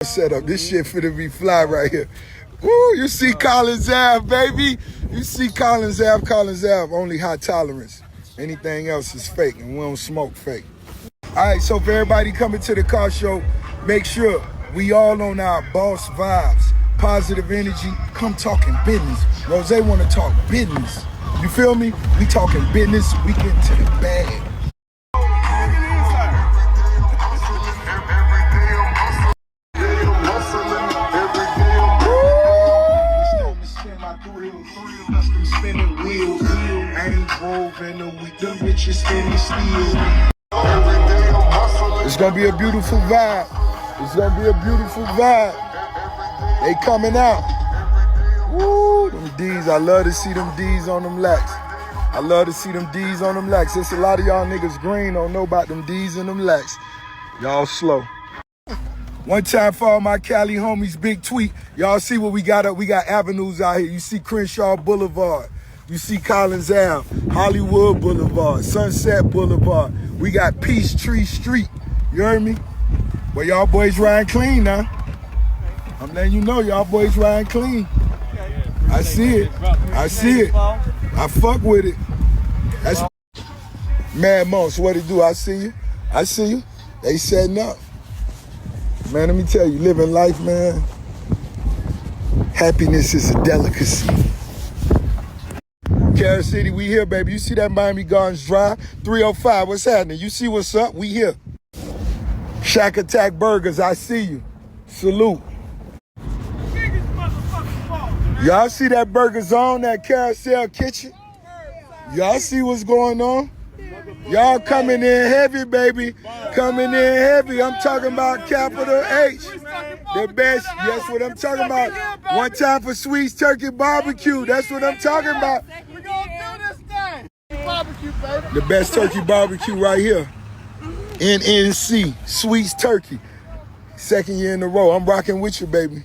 setup. This shit finna be fly right here. Woo, you see Collins Ave, baby. You see Collins Ave, only high tolerance. Anything else is fake, and we don't smoke fake. All right, so for everybody coming to the car show, make sure we all on our boss vibes, positive energy. Come talking business. Rose want to talk business. You feel me? We talking business. We get to the bag. It's gonna be a beautiful vibe. It's gonna be a beautiful vibe. They coming out. Woo, them D's. I love to see them D's on them lacks. I love to see them D's on them lacks. There's a lot of y'all niggas green don't know about them D's and them lacks. Y'all slow. One time for all my Cali homies, big tweet. Y'all see what we got up? We got avenues out here. You see Crenshaw Boulevard. You see Collins Ave, Hollywood Boulevard, Sunset Boulevard. We got Peachtree Street. You heard me? Well, y'all boys riding clean now. I'm letting you know y'all boys riding clean. I see it. I see it. I fuck with it. That's Mad Monks, what it do? I see you. I see you. They setting up. Man, let me tell you, living life, man, happiness is a delicacy. Carol City, we here, baby. You see that Miami Gardens Drive? 305, what's happening? You see what's up? We here. Shack Attack Burgers, I see you. Salute. Y'all see that Burger Zone, that Carousel Kitchen? Y'all see what's going on? Y'all coming in heavy, baby. Coming in heavy. I'm talking about capital H. The best. That's what I'm talking about. One time for Sweets Turkey Barbecue. That's what I'm talking about. We're going to do this thing. Barbecue, baby. The best turkey barbecue right here. NNC. Sweets Turkey. Second year in a row. I'm rocking with you, baby.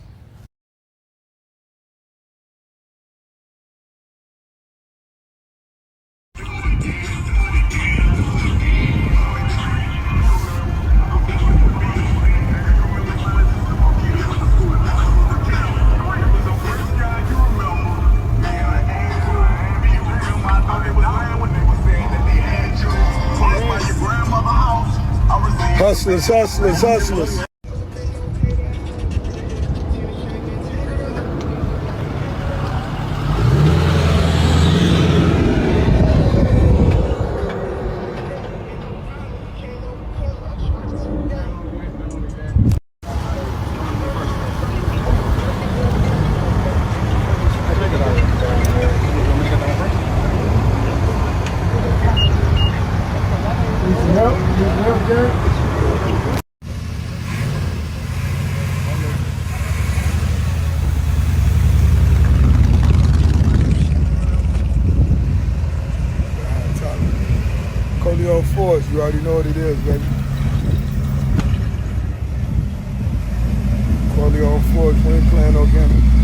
Hustlers, hustlers, hustlers. Corleone Force, you already know what it is, baby. Corleone Force, we ain't playing no game.